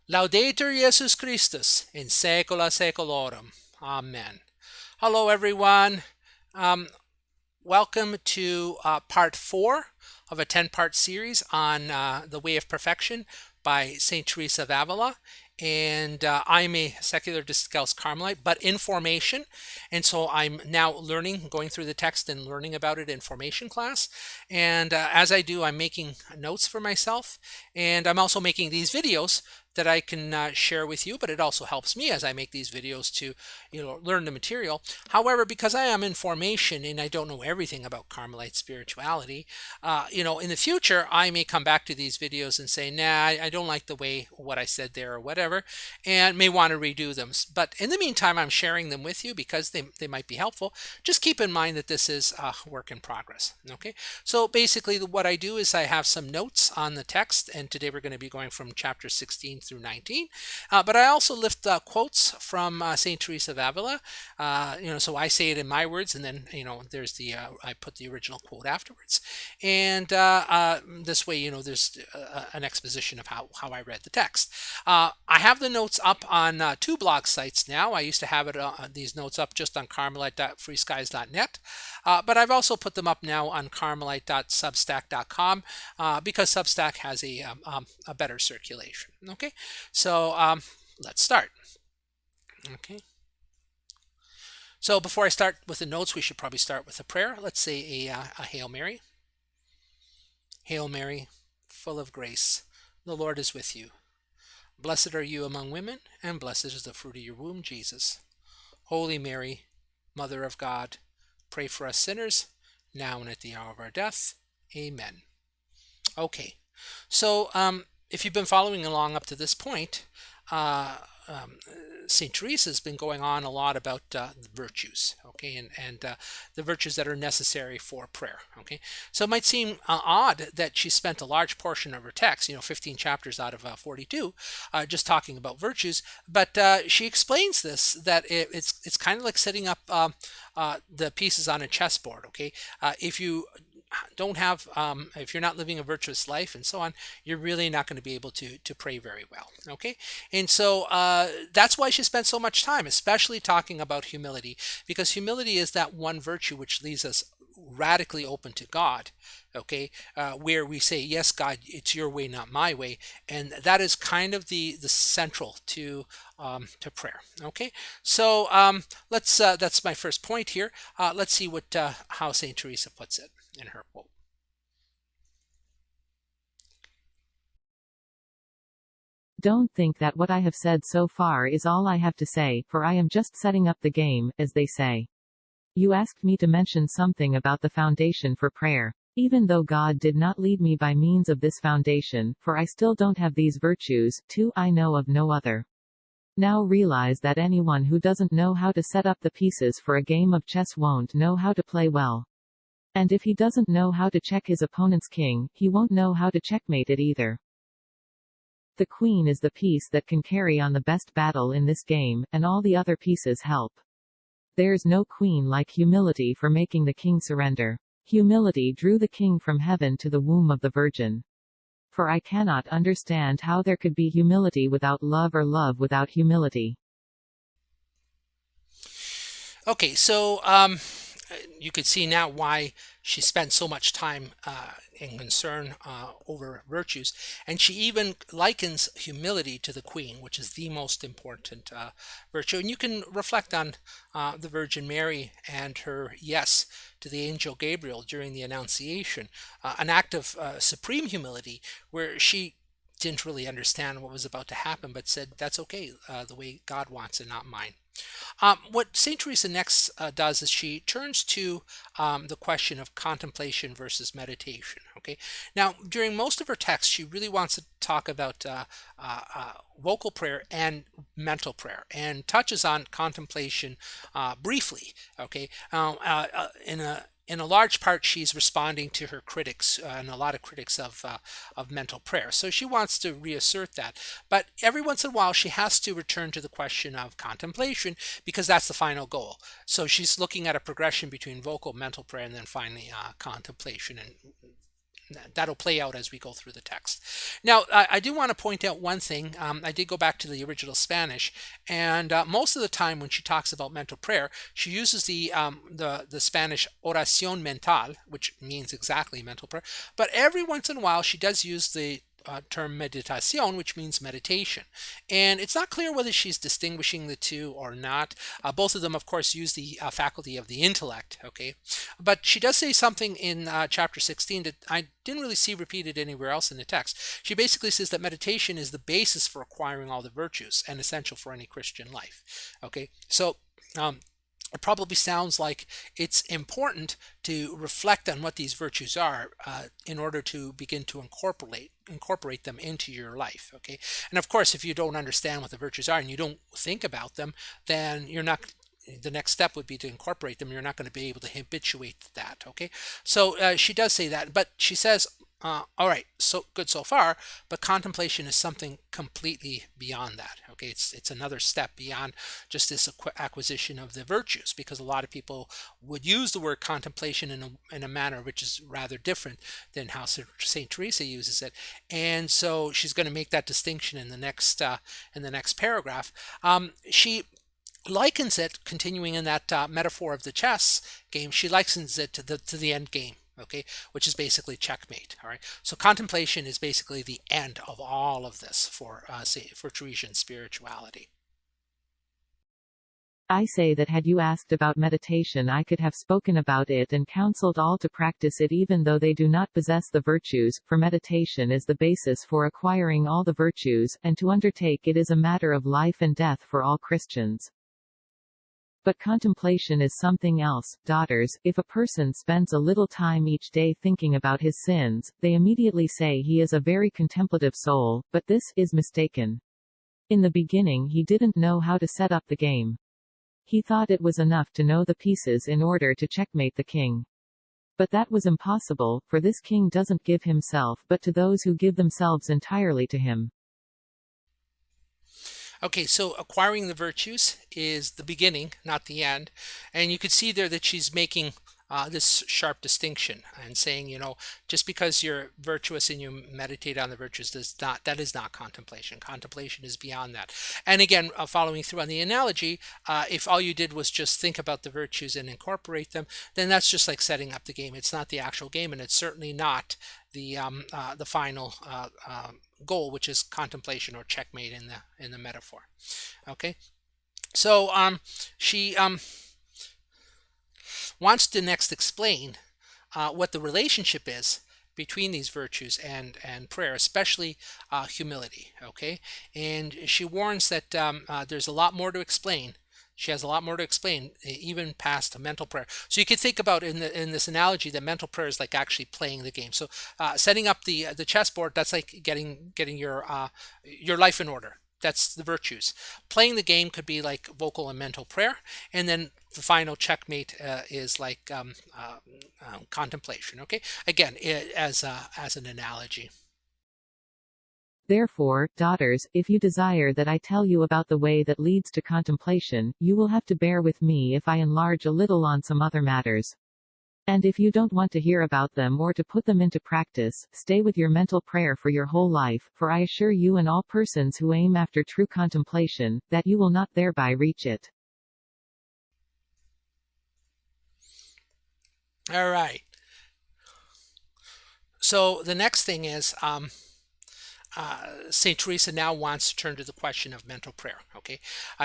Laudetur Jesus Christus in saecula saeculorum. Amen. Hello, everyone. Um, Welcome to part 4 of a 10-part series on the way of perfection by St. Teresa of Avila. And I'm a secular Discalced Carmelite, but in formation. And so I'm now learning, going through the text and learning about it in formation class. And as I do, I'm making notes for myself. And I'm also making these videos that I can share with you, but it also helps me as I make these videos to learn the material. However, because I am in formation and I don't know everything about Carmelite spirituality, in the future I may come back to these videos and say, nah, I don't like the way what I said there or whatever, and may want to redo them. But in the meantime, I'm sharing them with you because they might be helpful. Just keep in mind that this is a work in progress. Okay, so basically what I do is I have some notes on the text, and today we're going to be going from chapter 16 through 19. But I also lift quotes from St. Teresa of Avila. So I say it in my words, and then there's I put the original quote afterwards, and this way there's an exposition of how I read the text. I have the notes up on 2 blog sites now. I used to have these notes up just on carmelite.freeskies.net, but I've also put them up now on carmelite.substack.com because Substack has a better circulation. Okay, so let's start. Okay. So before I start with the notes, we should probably start with a prayer. Let's say a Hail Mary. Hail Mary, full of grace, the Lord is with you. Blessed are you among women, and blessed is the fruit of your womb, Jesus. Holy Mary, Mother of God, pray for us sinners, now and at the hour of our death. Amen. Okay, so if you've been following along up to this point, uh, um, St. Teresa has been going on a lot about the virtues, okay, and the virtues that are necessary for prayer, okay. So it might seem odd that she spent a large portion of her text, 15 chapters out of 42, just talking about virtues, but she explains this, that it's kind of like setting up the pieces on a chessboard, okay. If you don't have if you're not living a virtuous life and so on, you're really not going to be able to pray very well, okay. And so that's why she spent so much time especially talking about humility, because humility is that one virtue which leaves us radically open to God, okay, where we say, yes, God, it's your way, not my way, and that is kind of the central to prayer, okay. So let's that's my first point here. Let's see what how Saint Teresa puts it in her quote. Don't think that what I have said so far is all I have to say, for I am just setting up the game, as they say. You asked me to mention something about the foundation for prayer. Even though God did not lead me by means of this foundation, for I still don't have these virtues, too, I know of no other. Now realize that anyone who doesn't know how to set up the pieces for a game of chess won't know how to play well. And if he doesn't know how to check his opponent's king, he won't know how to checkmate it either. The queen is the piece that can carry on the best battle in this game, and all the other pieces help. There's no queen like humility for making the king surrender. Humility drew the king from heaven to the womb of the Virgin. For I cannot understand how there could be humility without love or love without humility. Okay, so you could see now why she spent so much time and concern over virtues, and she even likens humility to the queen, which is the most important virtue. And you can reflect on the Virgin Mary and her yes to the angel Gabriel during the Annunciation, an act of supreme humility where she didn't really understand what was about to happen, but said, that's okay, the way God wants it, not mine. What St. Teresa next does is she turns to the question of contemplation versus meditation. Okay, now during most of her text, she really wants to talk about vocal prayer and mental prayer, and touches on contemplation briefly. Okay, in a large part, she's responding to her critics and a lot of critics of mental prayer. So she wants to reassert that. But every once in a while, she has to return to the question of contemplation because that's the final goal. So she's looking at a progression between vocal, mental prayer, and then finally contemplation. And that'll play out as we go through the text. Now, I do want to point out one thing. I did go back to the original Spanish, and most of the time when she talks about mental prayer, she uses the Spanish oración mental, which means exactly mental prayer. But every once in a while, she does use the term meditación, which means meditation. And it's not clear whether she's distinguishing the two or not. Both of them, of course, use the faculty of the intellect, okay? But she does say something in chapter 16 that I didn't really see repeated anywhere else in the text. She basically says that meditation is the basis for acquiring all the virtues and essential for any Christian life, okay? So, it probably sounds like it's important to reflect on what these virtues are in order to begin to incorporate them into your life. Okay, and of course, if you don't understand what the virtues are and you don't think about them, then you're not. The next step would be to incorporate them. You're not going to be able to habituate that. Okay, so she does say that, but she says, all right, so good so far, but contemplation is something completely beyond that. Okay, it's another step beyond just this acquisition of the virtues, because a lot of people would use the word contemplation in a manner which is rather different than how Saint Teresa uses it, and so she's going to make that distinction in the next paragraph. She likens it, continuing in that metaphor of the chess game, she likens it to the end game, okay, which is basically checkmate. All right, so contemplation is basically the end of all of this for Teresian spirituality. I say that had you asked about meditation, I could have spoken about it and counseled all to practice it, even though they do not possess the virtues, for meditation is the basis for acquiring all the virtues, and to undertake it is a matter of life and death for all Christians. But contemplation is something else, daughters. If a person spends a little time each day thinking about his sins, they immediately say he is a very contemplative soul, but this is mistaken. In the beginning he didn't know how to set up the game. He thought it was enough to know the pieces in order to checkmate the king. But that was impossible, for this king doesn't give himself but to those who give themselves entirely to him. Okay, so acquiring the virtues is the beginning, not the end. And you can see there that she's making this sharp distinction and saying, just because you're virtuous and you meditate on the virtues, that is not contemplation. Contemplation is beyond that. And again, following through on the analogy, if all you did was just think about the virtues and incorporate them, then that's just like setting up the game. It's not the actual game, and it's certainly not the final goal, which is contemplation or checkmate in the metaphor. Okay, so she wants to next explain what the relationship is between these virtues and prayer, especially humility. Okay, and she warns that there's a lot more to explain. She has a lot more to explain, even past mental prayer. So you could think about in this analogy that mental prayer is like actually playing the game. So setting up the chessboard, that's like getting your life in order. That's the virtues. Playing the game could be like vocal and mental prayer, and then the final checkmate is like contemplation. Okay, again, as an analogy. Therefore, daughters, if you desire that I tell you about the way that leads to contemplation, you will have to bear with me if I enlarge a little on some other matters. And if you don't want to hear about them or to put them into practice, stay with your mental prayer for your whole life, for I assure you and all persons who aim after true contemplation, that you will not thereby reach it. All right. So the next thing is St. Teresa now wants to turn to the question of mental prayer. Okay,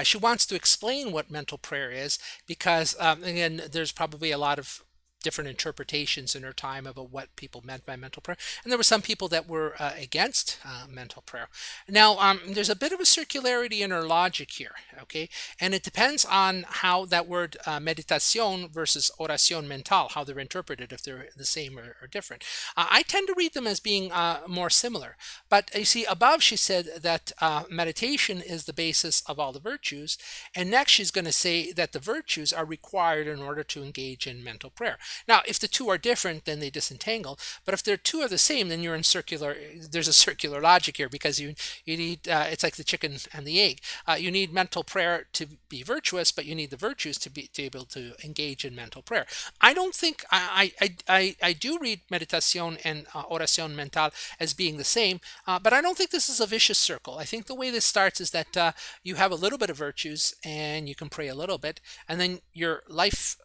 she wants to explain what mental prayer is because, again, there's probably a lot of different interpretations in her time about what people meant by mental prayer, and there were some people that were against mental prayer. Now, there's a bit of a circularity in her logic here, okay, and it depends on how that word meditación versus oración mental, how they're interpreted, if they're the same or different. I tend to read them as being more similar, but you see, above she said that meditation is the basis of all the virtues, and next she's going to say that the virtues are required in order to engage in mental prayer. Now, if the two are different, then they disentangle. But if the two are the same, then you're in circular. There's a circular logic here because you need it's like the chicken and the egg. You need mental prayer to be virtuous, but you need the virtues to be able to engage in mental prayer. I don't think I do read meditación and oración mental as being the same, but I don't think this is a vicious circle. I think the way this starts is that you have a little bit of virtues and you can pray a little bit, and then your life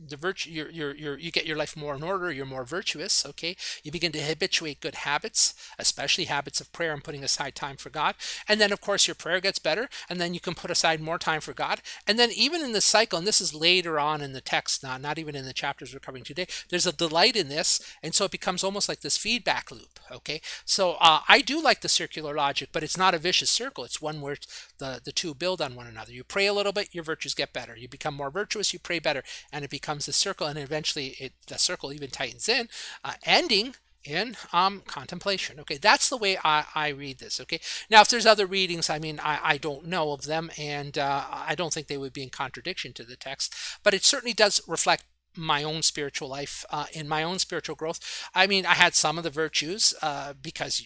the virtue you get your life more in order, you're more virtuous. Okay, you begin to habituate good habits, especially habits of prayer and putting aside time for God. And then of course your prayer gets better, and then you can put aside more time for God. And then even in the cycle, and this is later on in the text, not even in the chapters we're covering today, there's a delight in this, and so it becomes almost like this feedback loop. Okay, so I do like the circular logic, but it's not a vicious circle. It's one where the two build on one another. You pray a little bit, your virtues get better. You become more virtuous, you pray better, and it becomes a circle, and eventually the circle even tightens in, ending in contemplation. Okay, that's the way I read this. Okay, now if there's other readings, I mean, I don't know of them, and I don't think they would be in contradiction to the text, but it certainly does reflect my own spiritual life, in my own spiritual growth. I mean, I had some of the virtues because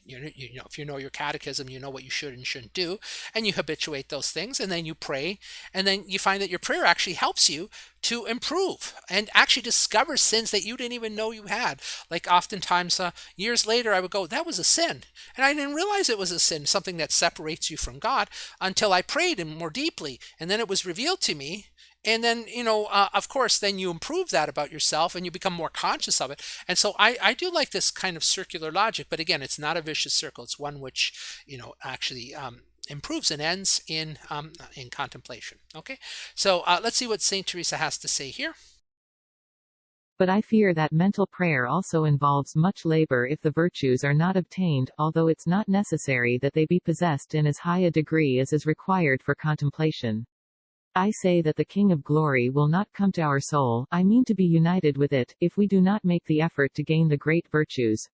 you know, if you know your catechism, you know what you should and shouldn't do, and you habituate those things, and then you pray, and then you find that your prayer actually helps you to improve and actually discover sins that you didn't even know you had. Like oftentimes, years later, I would go, that was a sin, and I didn't realize it was a sin, something that separates you from God, until I prayed and more deeply, and then it was revealed to me. And then, of course, then you improve that about yourself and you become more conscious of it. And so I do like this kind of circular logic, but again, it's not a vicious circle. It's one which, actually improves and ends in contemplation. Okay, so let's see what St. Teresa has to say here. But I fear that mental prayer also involves much labor if the virtues are not obtained, although it's not necessary that they be possessed in as high a degree as is required for contemplation. I say that the King of Glory will not come to our soul, I mean to be united with it, if we do not make the effort to gain the great virtues.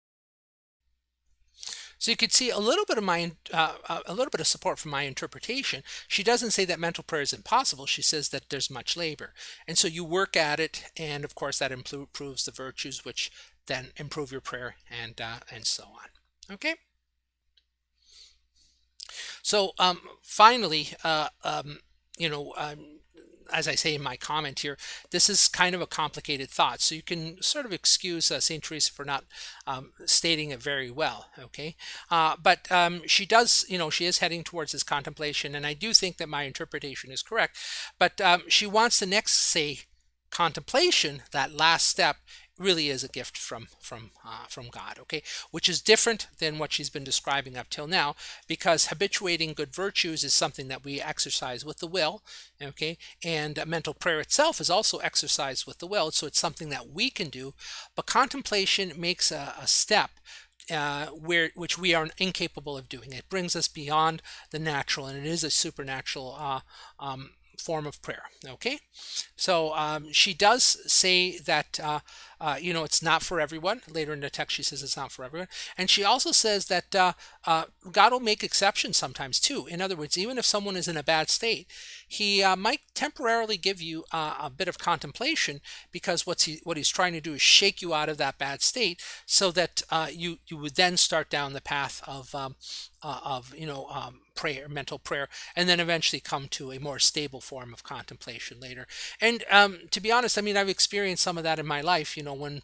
So you could see a little bit of support from my interpretation. She doesn't say that mental prayer is impossible. She says that there's much labor, and so you work at it, and of course that improves the virtues, which then improve your prayer, and so on. Okay. So finally, as I say in my comment here, this is kind of a complicated thought. So you can sort of excuse St. Teresa for not stating it very well, okay? But she does, she is heading towards this contemplation, and I do think that my interpretation is correct. But she wants to next say contemplation, that last step, really is a gift from God, okay, which is different than what she's been describing up till now, because habituating good virtues is something that we exercise with the will, okay, and mental prayer itself is also exercised with the will, so it's something that we can do. But contemplation makes a step which we are incapable of doing. It brings us beyond the natural, and it is a supernatural form of prayer. Okay, so she does say that it's not for everyone. Later in the text she says it's not for everyone, and she also says that God will make exceptions sometimes too. In other words, even if someone is in a bad state, he might temporarily give you a bit of contemplation, because what he's trying to do is shake you out of that bad state, so that you would then start down the path of prayer, mental prayer, and then eventually come to a more stable form of contemplation later. And to be honest, I mean, I've experienced some of that in my life. When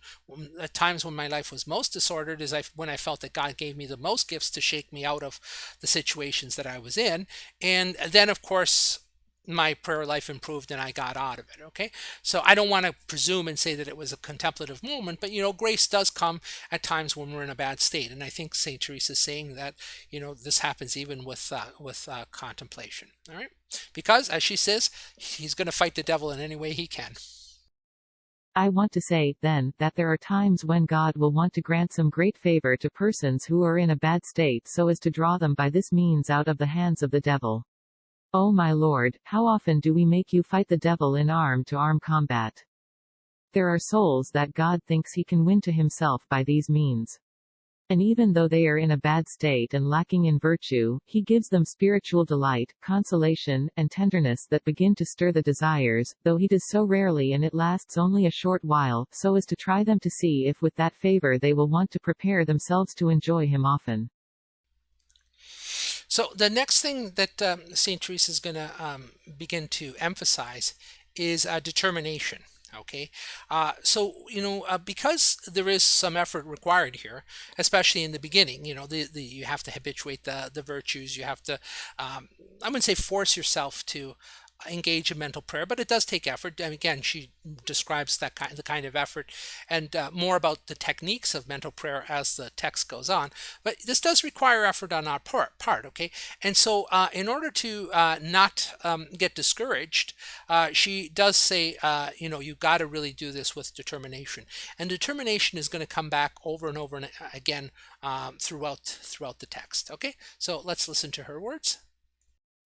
at times when my life was most disordered is when I felt that God gave me the most gifts to shake me out of the situations that I was in. And then, of course, my prayer life improved and I got out of it. Okay, so I don't want to presume and say that it was a contemplative moment, but grace does come at times when we're in a bad state, and I think Saint Teresa is saying that this happens even with contemplation. All right, because as she says, he's going to fight the devil in any way he can. I want to say, then, that there are times when God will want to grant some great favor to persons who are in a bad state, so as to draw them by this means out of the hands of the devil. Oh my Lord, how often do we make you fight the devil in arm-to-arm combat? There are souls that God thinks he can win to himself by these means. And even though they are in a bad state and lacking in virtue, he gives them spiritual delight, consolation, and tenderness that begin to stir the desires, though he does so rarely and it lasts only a short while, so as to try them to see if with that favor they will want to prepare themselves to enjoy him often. So the next thing that St. Teresa is going to begin to emphasize is determination. Okay, because there is some effort required here, especially in the beginning. You have to habituate the virtues. You have to, I wouldn't say force yourself to engage in mental prayer, but it does take effort. And again, she describes the kind of effort, and more about the techniques of mental prayer as the text goes on. But this does require effort on our part, okay? And so, in order to not get discouraged, she does say, you got to really do this with determination, and determination is going to come back over and over and again throughout the text. Okay, so let's listen to her words.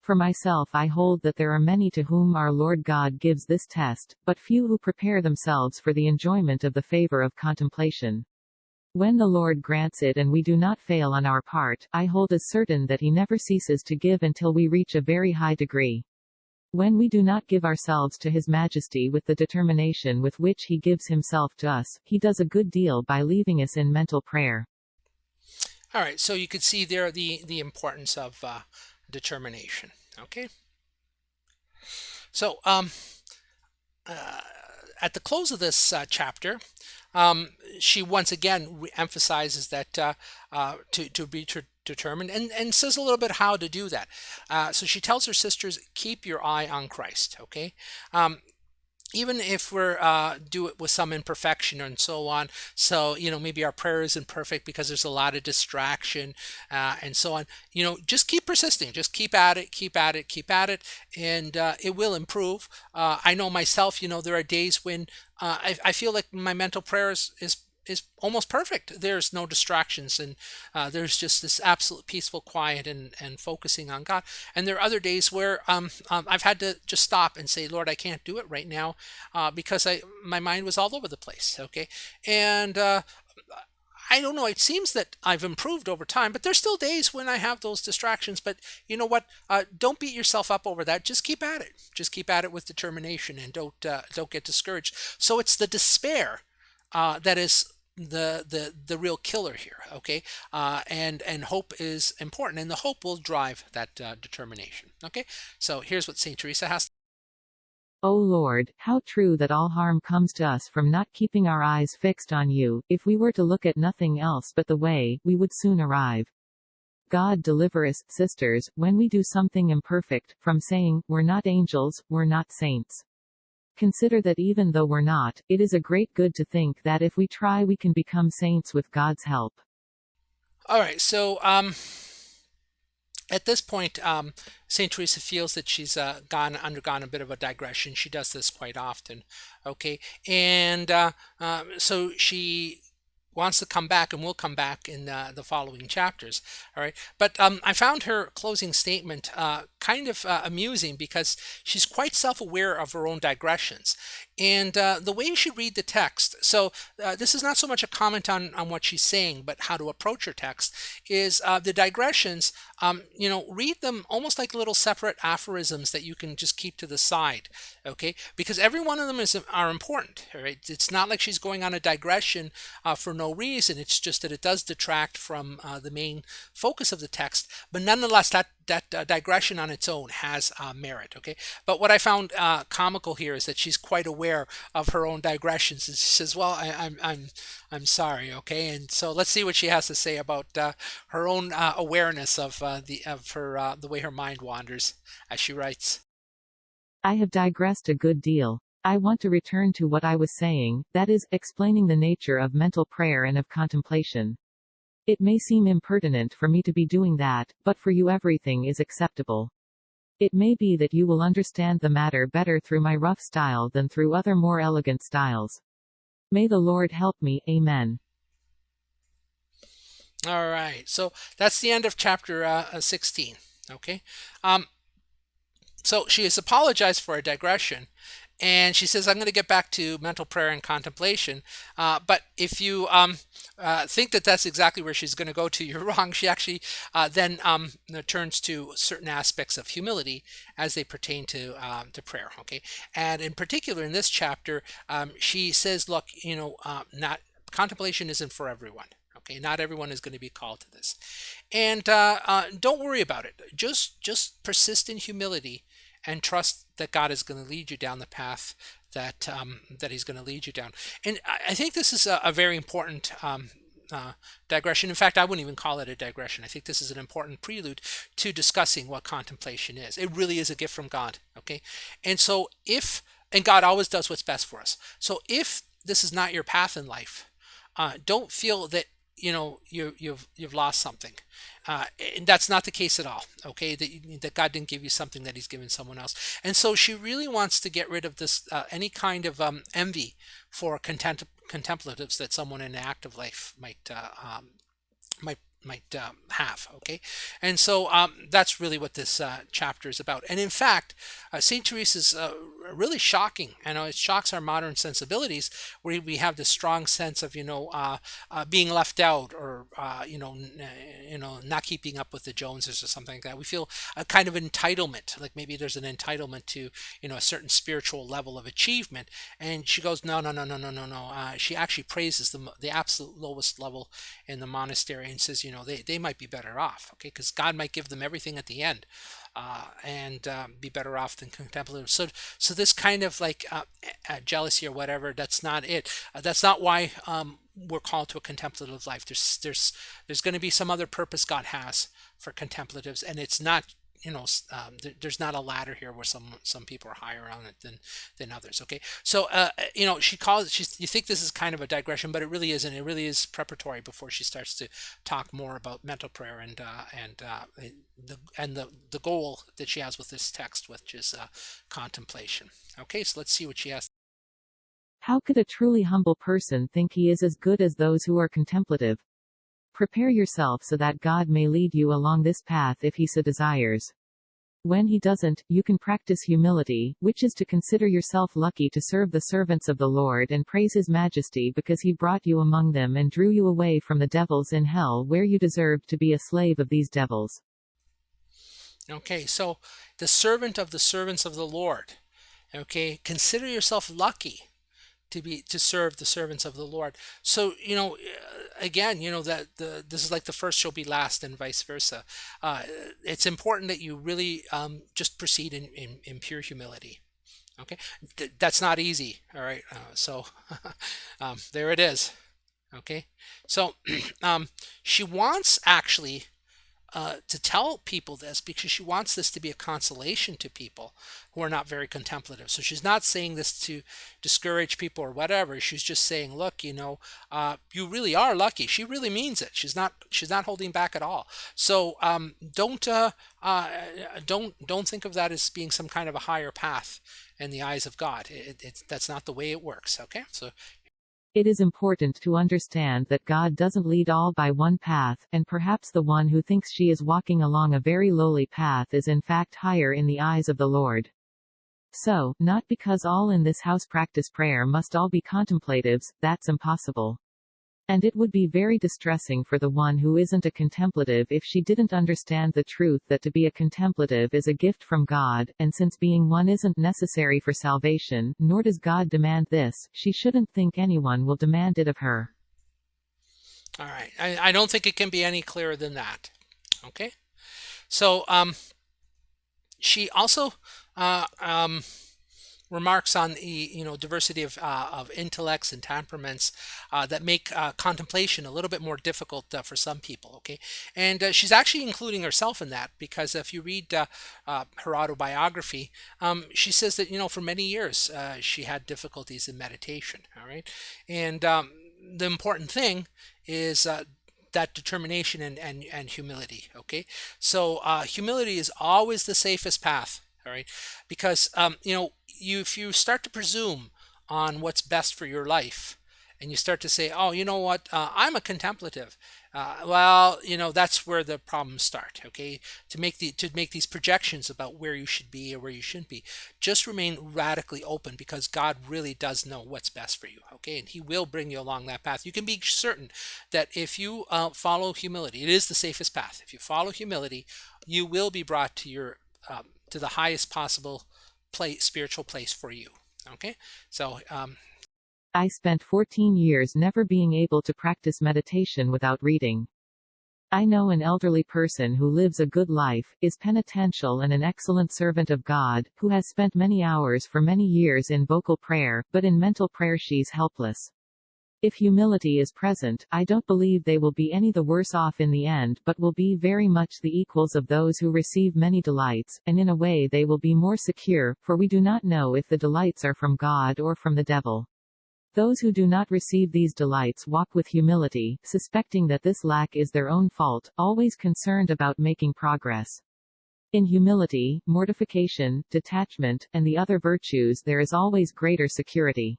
For myself, I hold that there are many to whom our Lord God gives this test, but few who prepare themselves for the enjoyment of the favor of contemplation. When the Lord grants it and we do not fail on our part, I hold as certain that he never ceases to give until we reach a very high degree. When we do not give ourselves to his majesty with the determination with which he gives himself to us, he does a good deal by leaving us in mental prayer. All right, so you could see there the importance of determination. Okay, so uh, at the close of this chapter, she once again emphasizes that to be determined, and says a little bit how to do that. So she tells her sisters, keep your eye on Christ. Okay, even if we're do it with some imperfection and so on, so maybe our prayer isn't perfect because there's a lot of distraction and so on, just keep persisting, just keep at it, keep at it, keep at it, and it will improve. I know myself, there are days when I feel like my mental prayer is almost perfect. There's no distractions, and there's just this absolute peaceful quiet and focusing on God. And there are other days where I've had to just stop and say, Lord, I can't do it right now because my mind was all over the place. Okay, and I don't know. It seems that I've improved over time, but there's still days when I have those distractions. But you know what? Don't beat yourself up over that. Just keep at it. Just keep at it with determination, and don't get discouraged. So it's the despair that is the real killer here. Okay, and hope is important, and the hope will drive that determination. Okay, so here's what Saint Teresa has. O Lord, how true that all harm comes to us from not keeping our eyes fixed on you. If we were to look at nothing else but the way, we would soon arrive. God deliver us, sisters, when we do something imperfect, from saying, we're not angels, we're not saints. Consider that even though we're not, it is a great good to think that if we try we can become saints with God's help. All right, so at this point, Saint Teresa feels that she's undergone a bit of a digression. She does this quite often. Okay, and so she wants to come back, and will come back in the following chapters. All right, but I found her closing statement kind of amusing, because she's quite self-aware of her own digressions, and the way you should read the text. So this is not so much a comment on what she's saying, but how to approach her text. Is the digressions, read them almost like little separate aphorisms that you can just keep to the side. Okay, because every one of them are important. All right, it's not like she's going on a digression for no reason. It's just that it does detract from the main focus of the text, but nonetheless that digression on its own has merit. Okay, but what I found comical here is that she's quite aware of her own digressions, and she says, well, I'm sorry. Okay, and so let's see what she has to say about her own awareness of the way her mind wanders, as she writes. I have digressed a good deal. I want to return to what I was saying, that is, explaining the nature of mental prayer and of contemplation. It may seem impertinent for me to be doing that, but for you everything is acceptable. It may be that you will understand the matter better through my rough style than through other more elegant styles. May the Lord help me, amen. All right, so that's the end of chapter 16. Okay, so she has apologized for a digression, And she says, I'm going to get back to mental prayer and contemplation. But if you think that that's exactly where she's going to go to, you're wrong. She actually then turns to certain aspects of humility as they pertain to prayer. Okay, and in particular in this chapter, she says, look, not contemplation isn't for everyone. Okay, not everyone is going to be called to this, and don't worry about it. Just persist in humility and trust that God is going to lead you down the path that He's going to lead you down. And I think this is a very important digression. In fact, I wouldn't even call it a digression. I think this is an important prelude to discussing what contemplation is. It really is a gift from God. Okay, and so and God always does what's best for us. So if this is not your path in life, don't feel that you've lost something. And that's not the case at all. Okay, that God didn't give you something that He's given someone else. And so she really wants to get rid of this any kind of envy for contemplatives that someone in an active life might have. Okay, and so that's really what this chapter is about. And in fact, Saint Teresa's really shocking. I know it shocks our modern sensibilities, where we have this strong sense of being left out, or not keeping up with the Joneses or something like that. We feel a kind of entitlement, like maybe there's an entitlement to a certain spiritual level of achievement. And she goes, no, no, no, no, no, no, no. She actually praises the absolute lowest level in the monastery, and says, they might be better off, okay, because God might give them everything at the end, and be better off than contemplative. So this kind of like jealousy or whatever, that's not it. That's not why we're called to a contemplative life. There's going to be some other purpose God has for contemplatives, and it's not there's not a ladder here where some people are higher on it than others. Okay, so you think this is kind of a digression, but it really isn't. It really is preparatory before she starts to talk more about mental prayer and the goal that she has with this text, which is contemplation. Okay, so let's see what she has. How could a truly humble person think he is as good as those who are contemplative? Prepare yourself so that God may lead you along this path if He so desires. When He doesn't, you can practice humility, which is to consider yourself lucky to serve the servants of the Lord and praise His majesty because He brought you among them and drew you away from the devils in hell where you deserved to be a slave of these devils. Okay, so the servant of the servants of the Lord. Okay, consider yourself lucky to serve the servants of the Lord. So again, that this is like the first shall be last, and vice versa. It's important that you really just proceed in pure humility. Okay, that's not easy. All right, so there it is. Okay, so she wants actually to tell people this because she wants this to be a consolation to people who are not very contemplative. So she's not saying this to discourage people or whatever. She's just saying, look, you really are lucky. She really means it. She's not holding back at all. So don't think of that as being some kind of a higher path in the eyes of God. That's not the way it works. Okay, so It is important to understand that God doesn't lead all by one path, and perhaps the one who thinks she is walking along a very lowly path is in fact higher in the eyes of the Lord. So, not because all in this house practice prayer must all be contemplatives, that's impossible. And it would be very distressing for the one who isn't a contemplative if she didn't understand the truth that to be a contemplative is a gift from God, and since being one isn't necessary for salvation, nor does God demand this, she shouldn't think anyone will demand it of her. all right, I don't think it can be any clearer than that. Okay, so she also remarks on the diversity of intellects and temperaments that make contemplation a little bit more difficult for some people. Okay, and she's actually including herself in that, because if you read her autobiography, she says that for many years she had difficulties in meditation. All right, and the important thing is that determination and humility. Okay, so humility is always the safest path. All right, because if you start to presume on what's best for your life, and you start to say, oh, you know what, I'm a contemplative, well, that's where the problems start. Okay, to make these projections about where you should be or where you shouldn't be, just remain radically open, because God really does know what's best for you. Okay, and He will bring you along that path. You can be certain that if you follow humility, it is the safest path. If you follow humility, you will be brought to the highest possible spiritual place for you. Okay, so I spent 14 years never being able to practice meditation without reading. I know an elderly person who lives a good life, is penitential and an excellent servant of God, who has spent many hours for many years in vocal prayer, but in mental prayer she's helpless. If humility is present, I don't believe they will be any the worse off in the end, but will be very much the equals of those who receive many delights, and in a way they will be more secure, for we do not know if the delights are from God or from the devil. Those who do not receive these delights walk with humility, suspecting that this lack is their own fault, always concerned about making progress. In humility, mortification, detachment, and the other virtues there is always greater security.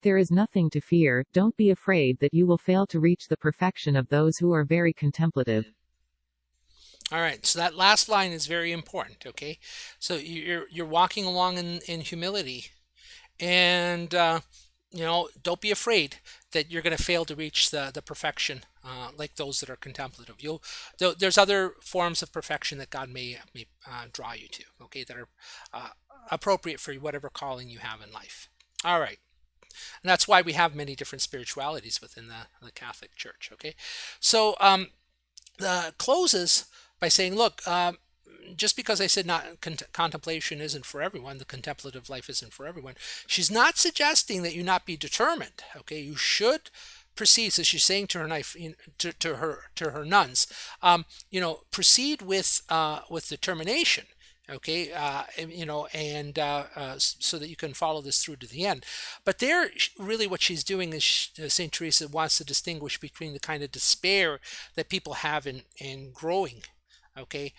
There is nothing to fear. Don't be afraid that you will fail to reach the perfection of those who are very contemplative. all right, so that last line is very important. Okay, so you're walking along in humility, and don't be afraid that you're going to fail to reach the perfection, like those that are contemplative. There's other forms of perfection that God may draw you to. Okay, that are appropriate for whatever calling you have in life. All right. And that's why we have many different spiritualities within the Catholic Church. Okay, so closes by saying, look, just because I said not contemplation isn't for everyone, the contemplative life isn't for everyone. She's not suggesting that you not be determined. Okay, you should proceed. So she's saying to her knife, to her nuns, proceed with determination. Okay, so that you can follow this through to the end. But there, really, what she's doing is Saint Teresa wants to distinguish between the kind of despair that people have in growing, okay,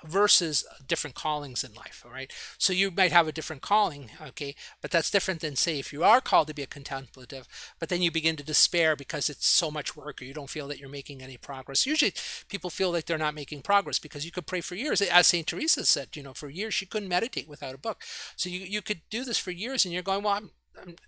versus different callings in life. All right, so you might have a different calling, okay, but that's different than, say, if you are called to be a contemplative, but then you begin to despair because it's so much work, or you don't feel that you're making any progress. Usually people feel like they're not making progress because you could pray for years, as St. Teresa said, for years she couldn't meditate without a book. So you could do this for years, and you're going, well,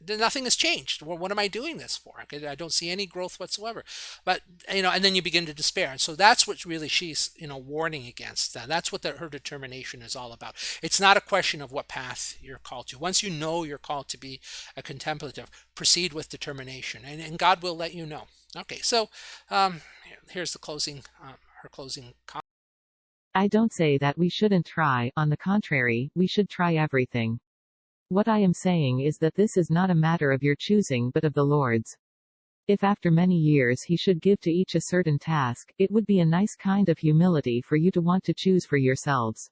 nothing has changed. Well, what am I doing this for? Okay, I don't see any growth whatsoever. But and then you begin to despair. And so that's what really she's warning against. That's what her determination is all about. It's not a question of what path you're called to. Once you know you're called to be a contemplative, proceed with determination, and God will let you know. Okay, so here's the closing. Her closing comment. I don't say that we shouldn't try, on the contrary, we should try everything. What I am saying is that this is not a matter of your choosing but of the Lord's. If after many years He should give to each a certain task, it would be a nice kind of humility for you to want to choose for yourselves.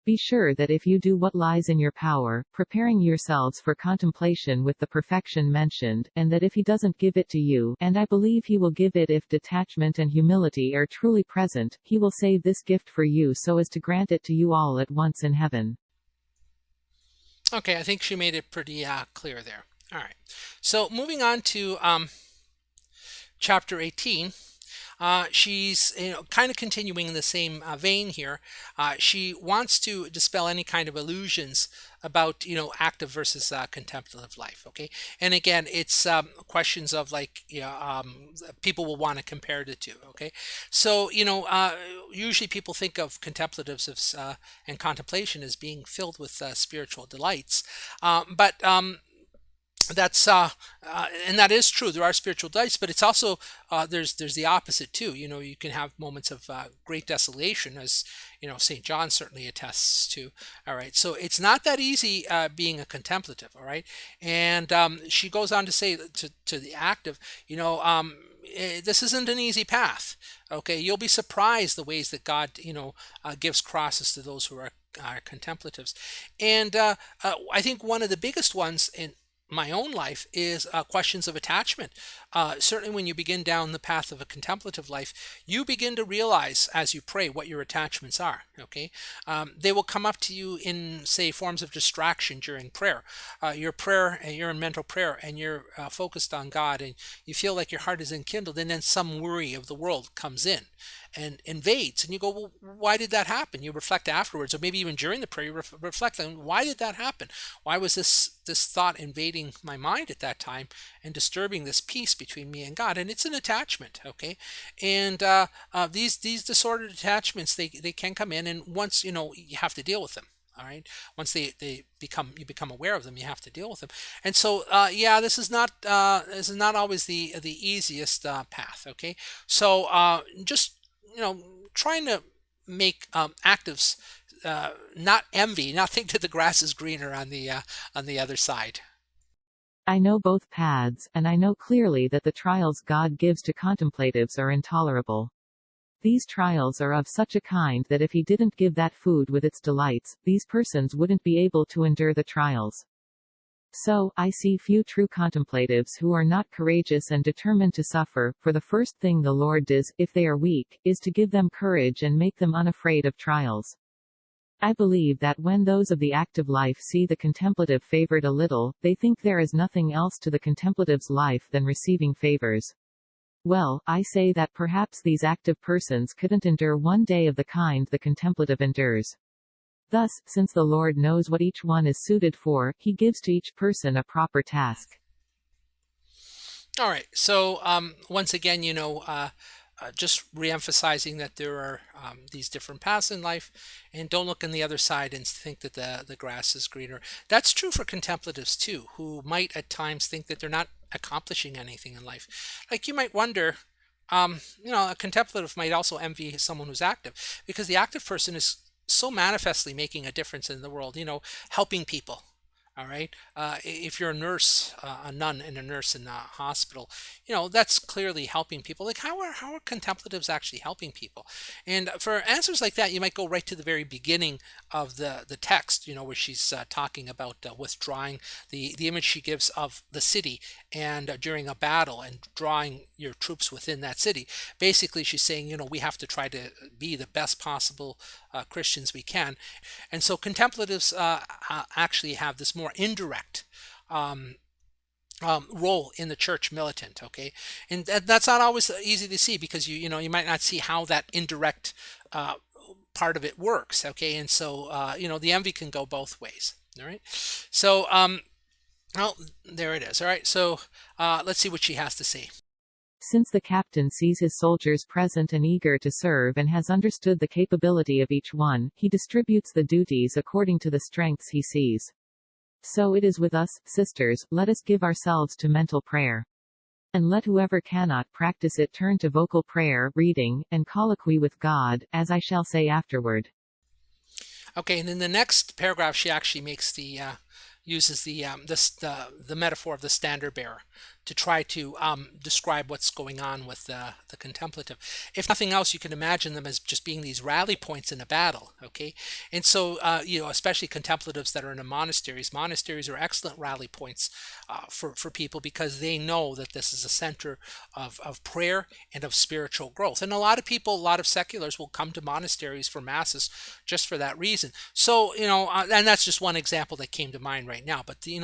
Be sure that if you do what lies in your power, preparing yourselves for contemplation with the perfection mentioned, and that if He doesn't give it to you, and I believe He will give it if detachment and humility are truly present, He will save this gift for you so as to grant it to you all at once in heaven. Okay, I think she made it pretty clear there. All right, so moving on to chapter 18. She's kind of continuing in the same vein here. She wants to dispel any kind of illusions about active versus contemplative life. Okay, and again, it's questions of like people will want to compare the two. Okay, so usually people think of contemplatives as, and contemplation as being filled with spiritual delights, but that's and that is true. There are spiritual delights, but it's also there's the opposite too. You can have moments of great desolation, as Saint John certainly attests to. All right, so it's not that easy being a contemplative. All right, and she goes on to say to the active, this isn't an easy path. Okay, you'll be surprised the ways that God gives crosses to those who are contemplatives, and I think one of the biggest ones my own life is questions of attachment. Certainly, when you begin down the path of a contemplative life, you begin to realize as you pray what your attachments are. Okay, they will come up to you in, say, forms of distraction during prayer. Your prayer, and you're in mental prayer, and you're focused on God, and you feel like your heart is enkindled, and then some worry of the world comes in and invades, and you go, well, why did that happen? You reflect afterwards, or maybe even during the prayer, you reflect on, why did that happen? Why was this thought invading my mind at that time and disturbing this peace between me and God? And it's an attachment, okay? And these disordered attachments, they can come in, and once you have to deal with them. All right. Once they become, you become aware of them, you have to deal with them. And so yeah, this is not always the easiest path. Okay. So just you know trying to make actives not envy, not think that the grass is greener on the other side. I know both paths, and I know clearly that the trials God gives to contemplatives are intolerable. These trials are of such a kind that if he didn't give that food with its delights, these persons wouldn't be able to endure the trials. So, I see few true contemplatives who are not courageous and determined to suffer, for the first thing the Lord does, if they are weak, is to give them courage and make them unafraid of trials. I believe that when those of the active life see the contemplative favored a little, they think there is nothing else to the contemplative's life than receiving favors. Well, I say that perhaps these active persons couldn't endure one day of the kind the contemplative endures. Thus, since the Lord knows what each one is suited for, he gives to each person a proper task. All right. So once again, just reemphasizing that there are these different paths in life, and don't look on the other side and think that the grass is greener. That's true for contemplatives too, who might at times think that they're not accomplishing anything in life. Like you might wonder, a contemplative might also envy someone who's active, because the active person is so manifestly making a difference in the world, helping people. All right. If you're a nurse, a nun and a nurse in a hospital, that's clearly helping people. Like how are contemplatives actually helping people? And for answers like that, you might go right to the very beginning of the text, where she's talking about withdrawing, the image she gives of the city, and during a battle and drawing your troops within that city. Basically, she's saying, we have to try to be the best possible Christians we can. And so contemplatives actually have this more indirect um, role in the church militant. Okay, and that's not always easy to see, because you might not see how that indirect part of it works. Okay, and so the envy can go both ways. All right, so well, there it is. All right, so let's see what she has to say. Since the captain sees his soldiers present and eager to serve and has understood the capability of each one, he distributes the duties according to the strengths he sees. So it is with us, sisters, let us give ourselves to mental prayer. And let whoever cannot practice it turn to vocal prayer, reading, and colloquy with God, as I shall say afterward. Okay, and in the next paragraph, she actually makes uses the metaphor of the standard bearer to try to describe what's going on with the contemplative. If nothing else, you can imagine them as just being these rally points in a battle. Okay, and so especially contemplatives that are in monasteries. Monasteries are excellent rally points for people, because they know that this is a center of prayer and of spiritual growth. And a lot of people, a lot of seculars will come to monasteries for masses just for that reason. So and that's just one example that came to mind right now. But the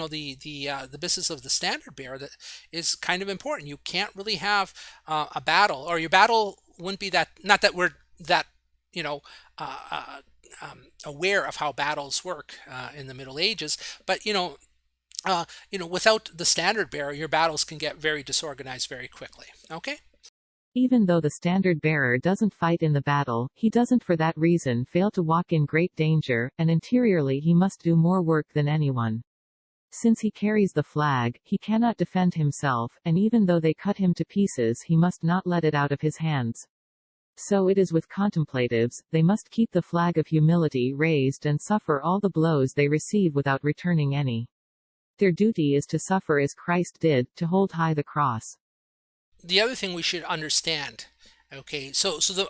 business of the standard bearer that is kind of important. You can't really have a battle, or your battle wouldn't be that. Not that we're that you know uh, uh, aware of how battles work in the Middle Ages, but without the standard bearer, your battles can get very disorganized very quickly. Okay. Even though the standard bearer doesn't fight in the battle, he doesn't for that reason fail to walk in great danger, and interiorly he must do more work than anyone. Since he carries the flag, he cannot defend himself, and even though they cut him to pieces, he must not let it out of his hands. So it is with contemplatives, they must keep the flag of humility raised and suffer all the blows they receive without returning any. Their duty is to suffer as Christ did, to hold high the cross. The other thing we should understand, okay,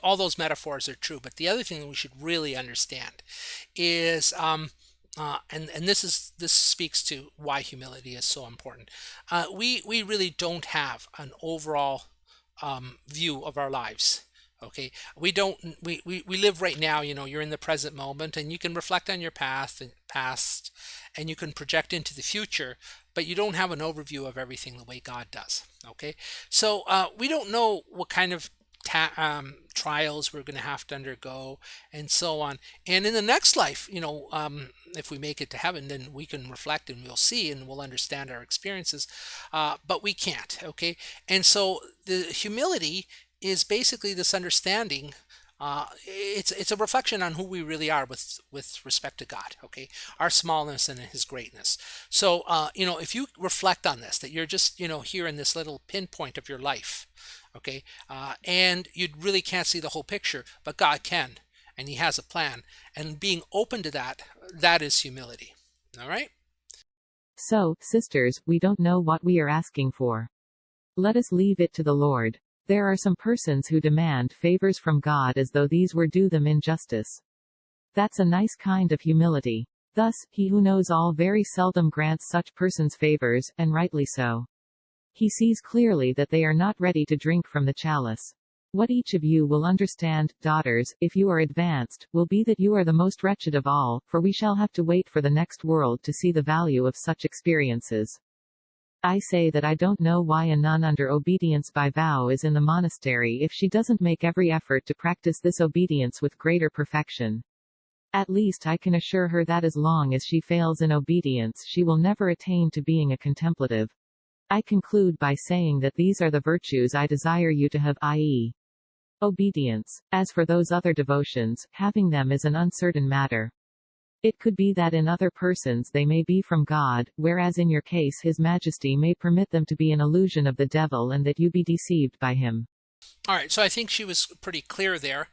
all those metaphors are true, but the other thing that we should really understand is And this speaks to why humility is so important. We really don't have an overall view of our lives. Okay, we don't we live right now. You're in the present moment, and you can reflect on your past, and you can project into the future, but you don't have an overview of everything the way God does. Okay, so we don't know what kind of trials we're going to have to undergo, and so on. And in the next life, if we make it to heaven, then we can reflect and we'll see and we'll understand our experiences, but we can't. Okay, and so the humility is basically this understanding. It's a reflection on who we really are with respect to God. Okay, our smallness and His greatness. So if you reflect on this, that you're just here in this little pinpoint of your life, okay, and you really can't see the whole picture, but God can, and He has a plan, and being open to that is humility. All right. So, sisters, we don't know what we are asking for. Let us leave it to the Lord. There are some persons who demand favors from God as though these were due them in justice. That's a nice kind of humility. Thus, He who knows all very seldom grants such persons favors, and rightly so. He sees clearly that they are not ready to drink from the chalice. What each of you will understand, daughters, if you are advanced, will be that you are the most wretched of all, for we shall have to wait for the next world to see the value of such experiences. I say that I don't know why a nun under obedience by vow is in the monastery if she doesn't make every effort to practice this obedience with greater perfection. At least I can assure her that as long as she fails in obedience she will never attain to being a contemplative. I conclude by saying that these are the virtues I desire you to have, i.e., obedience. As for those other devotions, having them is an uncertain matter. It could be that in other persons they may be from God, whereas in your case His Majesty may permit them to be an illusion of the devil and that you be deceived by him. All right, so I think she was pretty clear there,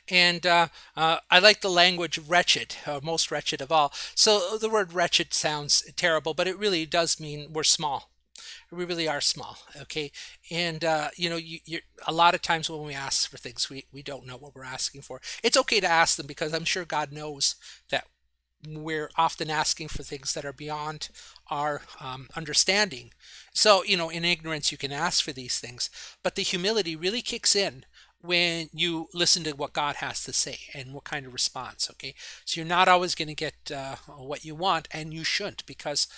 and I like the language wretched, most wretched of all. So the word wretched sounds terrible, but it really does mean we're small. We really are small, okay? And a lot of times when we ask for things, we don't know what we're asking for. It's okay to ask them because I'm sure God knows that we're often asking for things that are beyond our understanding. So, in ignorance, you can ask for these things, but the humility really kicks in when you listen to what God has to say and what kind of response. Okay, so you're not always going to get what you want, and you shouldn't, because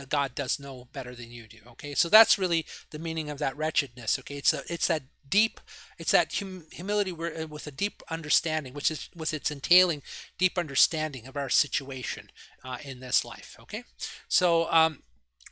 God does know better than you do. Okay, so that's really the meaning of that wretchedness. Okay, it's that deep, it's that humility with a deep understanding, which is with its entailing deep understanding of our situation in this life. Okay, so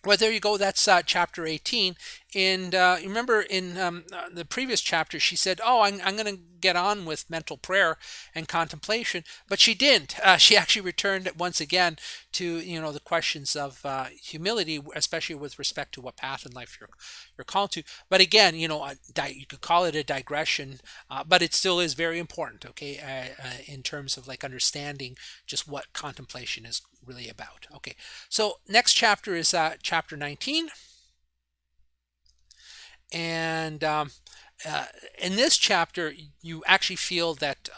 well, there you go. That's chapter 18. And you remember in the previous chapter, she said, "Oh, I'm going to get on with mental prayer and contemplation," but she didn't. She actually returned once again to the questions of humility, especially with respect to what path in life you're called to. But again, you could call it a digression, but it still is very important. Okay, in terms of like understanding just what contemplation is really about. Okay, so next chapter is chapter 19, and in this chapter you actually feel that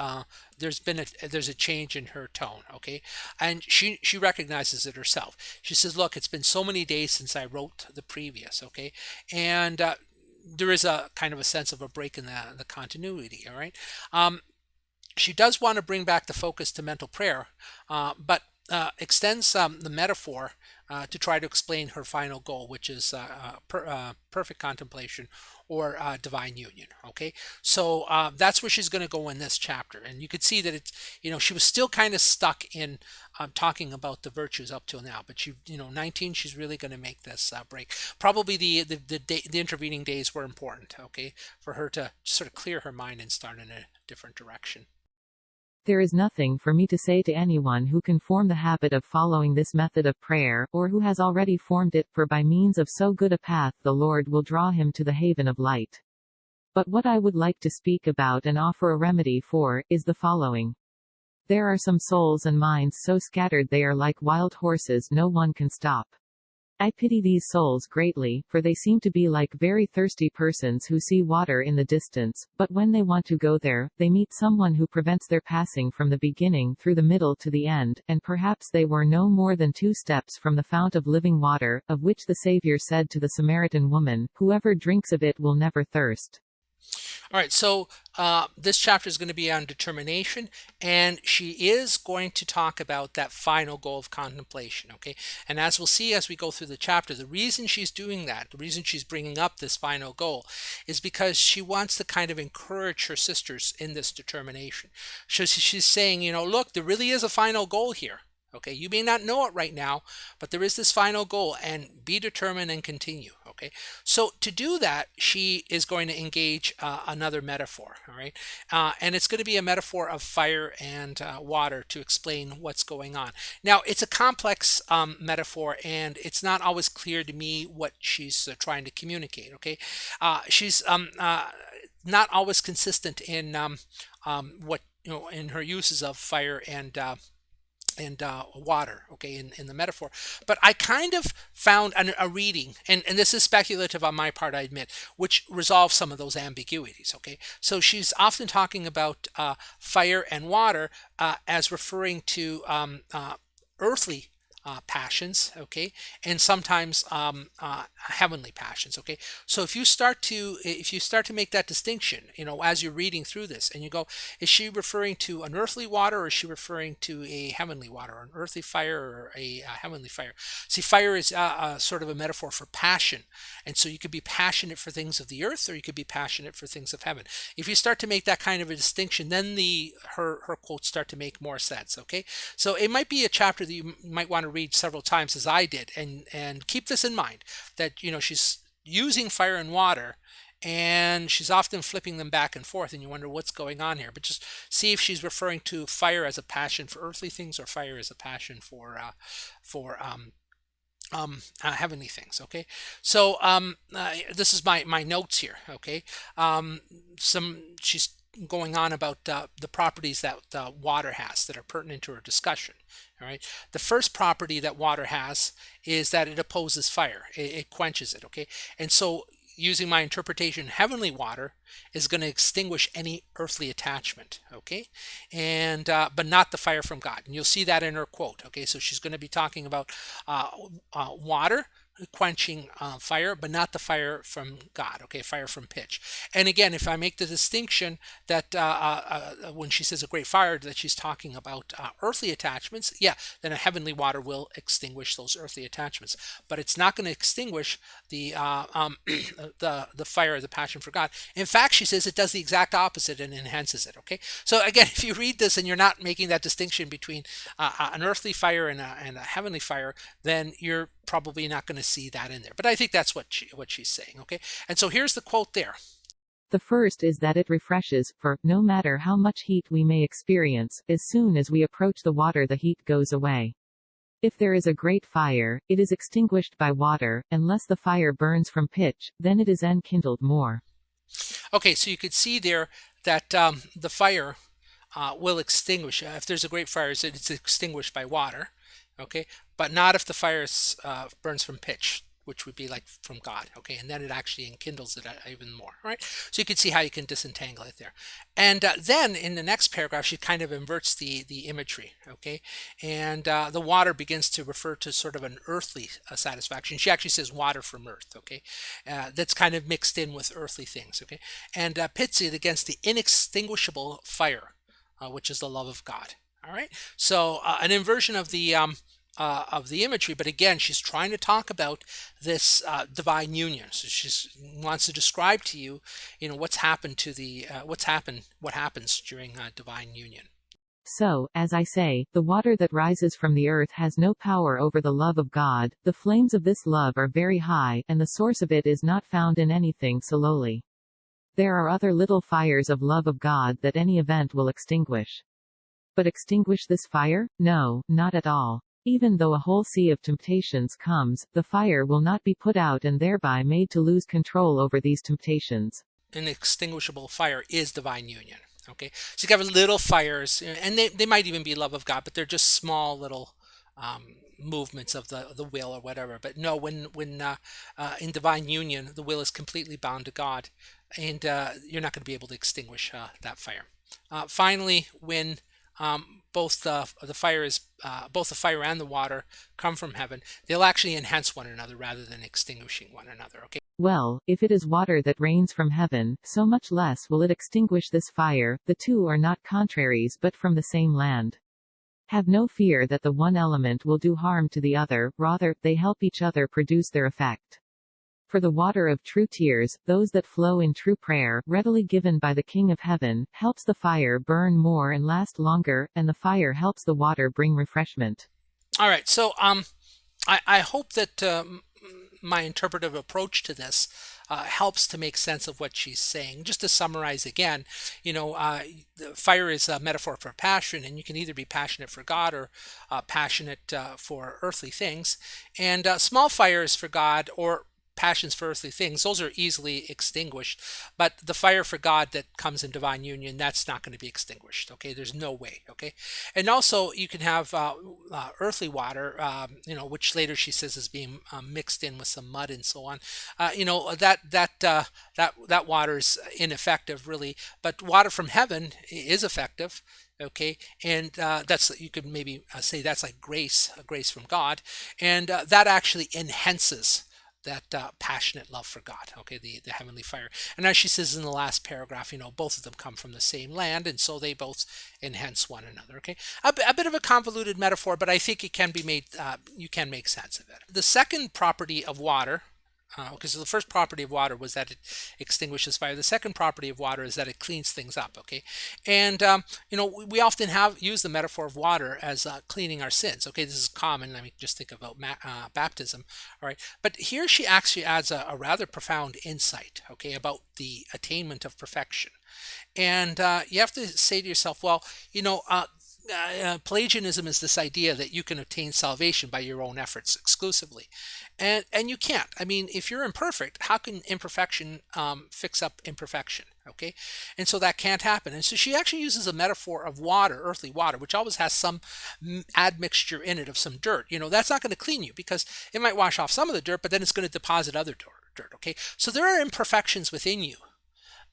there's a change in her tone. Okay, and she recognizes it herself. She says, "Look, it's been so many days since I wrote the previous." Okay, and there is a kind of a sense of a break in the continuity. All right. She does want to bring back the focus to mental prayer, but extends the metaphor to try to explain her final goal, which is perfect contemplation or divine union. Okay, so that's where she's going to go in this chapter, and you could see that it's she was still kind of stuck in talking about the virtues up till now, but 19, she's really going to make this break. Probably the intervening days were important. Okay, for her to sort of clear her mind and start in a different direction. There is nothing for me to say to anyone who can form the habit of following this method of prayer, or who has already formed it, for by means of so good a path the Lord will draw him to the haven of light. But what I would like to speak about and offer a remedy for, is the following. There are some souls and minds so scattered they are like wild horses no one can stop. I pity these souls greatly, for they seem to be like very thirsty persons who see water in the distance, but when they want to go there, they meet someone who prevents their passing from the beginning through the middle to the end, and perhaps they were no more than 2 steps from the fount of living water, of which the Savior said to the Samaritan woman, "Whoever drinks of it will never thirst." All right, so this chapter is going to be on determination, and she is going to talk about that final goal of contemplation, okay? And as we'll see as we go through the chapter, the reason she's doing that, the reason she's bringing up this final goal, is because she wants to kind of encourage her sisters in this determination. So she's saying, look, there really is a final goal here. Okay, you may not know it right now, but there is this final goal, and be determined and continue. Okay, so to do that, she is going to engage another metaphor. All right, and it's going to be a metaphor of fire and water to explain what's going on. Now, it's a complex metaphor, and it's not always clear to me what she's trying to communicate. Okay, she's not always consistent in what in her uses of fire and water, okay, in the metaphor. But I kind of found a reading, and this is speculative on my part, I admit, which resolves some of those ambiguities, okay? So she's often talking about fire and water as referring to earthly passions, okay, and sometimes heavenly passions, okay. So if you start to make that distinction, as you're reading through this, and you go, is she referring to an earthly water, or is she referring to a heavenly water, an earthly fire, or a heavenly fire? See, fire is sort of a metaphor for passion, and so you could be passionate for things of the earth, or you could be passionate for things of heaven. If you start to make that kind of a distinction, then her quotes start to make more sense, okay. So it might be a chapter that you might want to read several times, as I did, and keep this in mind, that she's using fire and water, and she's often flipping them back and forth, and you wonder what's going on here. But just see if she's referring to fire as a passion for earthly things, or fire as a passion for heavenly things. Okay, so this is my notes here. Okay, she's going on about the properties that water has that are pertinent to our discussion. All right, the first property that water has is that it opposes fire. It quenches it. Okay, and so using my interpretation, heavenly water is going to extinguish any earthly attachment, okay, and but not the fire from God. And you'll see that in her quote. Okay, so she's going to be talking about water quenching fire, but not the fire from God, okay, fire from pitch. And again, if I make the distinction that when she says a great fire, that she's talking about earthly attachments, yeah, then a heavenly water will extinguish those earthly attachments, but it's not going to extinguish the the fire of the passion for God. In fact, she says it does the exact opposite and enhances it. Okay, so again, if you read this and you're not making that distinction between an earthly fire and a heavenly fire, then you're probably not going to see that in there. But I think that's what she's saying. Okay, and so here's the quote there. The first is that it refreshes, for, no matter how much heat we may experience, as soon as we approach the water the heat goes away. If there is a great fire, it is extinguished by water, unless the fire burns from pitch, then it is enkindled more. Okay, so you could see there that the fire will extinguish. If there's a great fire, it's extinguished by water, okay, but not if the fire burns from pitch, which would be like from God, okay, and then it actually enkindles it even more. All right, so you can see how you can disentangle it there. And then in the next paragraph, she kind of inverts the imagery, okay, and the water begins to refer to sort of an earthly satisfaction. She actually says water from earth, okay, that's kind of mixed in with earthly things, okay, and pits it against the inextinguishable fire, which is the love of God. All right, so an inversion of the imagery, but again, she's trying to talk about this divine union. So she wants to describe to you, what's happened to what happens during divine union. So, as I say, the water that rises from the earth has no power over the love of God. The flames of this love are very high, and the source of it is not found in anything so lowly. There are other little fires of love of God that any event will extinguish. But extinguish this fire? No, not at all. Even though a whole sea of temptations comes, the fire will not be put out and thereby made to lose control over these temptations. Inextinguishable fire is divine union. Okay, so you have little fires, and they might even be love of God, but they're just small little movements of the will or whatever. But no, when in divine union, the will is completely bound to God, and you're not going to be able to extinguish that fire. Finally, when both the fire and the water come from heaven, they'll actually enhance one another rather than extinguishing one another. Okay. Well, if it is water that rains from heaven, so much less will it extinguish this fire. The two are not contraries but from the same land. Have no fear that the one element will do harm to the other, rather, they help each other produce their effect. For the water of true tears, those that flow in true prayer, readily given by the King of Heaven, helps the fire burn more and last longer, and the fire helps the water bring refreshment. All right. So I hope that my interpretive approach to this helps to make sense of what she's saying. Just to summarize again, the fire is a metaphor for passion, and you can either be passionate for God or passionate for earthly things. And small fires for God or passions for earthly things, those are easily extinguished, but the fire for God that comes in divine union, that's not going to be extinguished. Okay, there's no way. Okay, and also you can have earthly water, which later she says is being mixed in with some mud and so on. That water is ineffective, really, but water from heaven is effective. Okay, and that's, you could maybe say that's like grace, a grace from God, and that actually enhances that passionate love for God, okay, the heavenly fire. And as she says in the last paragraph, both of them come from the same land, and so they both enhance one another, okay. A bit of a convoluted metaphor, but I think it can be made, you can make sense of it. The second property of water, okay, so the first property of water was that it extinguishes fire. The second property of water is that it cleans things up, okay? And, we often use the metaphor of water as cleaning our sins, okay? This is common. I mean, just think about baptism, all right? But here she actually adds a rather profound insight, okay, about the attainment of perfection. And you have to say to yourself, well, Pelagianism is this idea that you can obtain salvation by your own efforts exclusively, and you can't. I mean, if you're imperfect, how can imperfection fix up imperfection? Okay, and so that can't happen. And so she actually uses a metaphor of water, earthly water, which always has some admixture in it of some dirt. That's not going to clean you, because it might wash off some of the dirt, but then it's going to deposit other dirt. Okay, so there are imperfections within you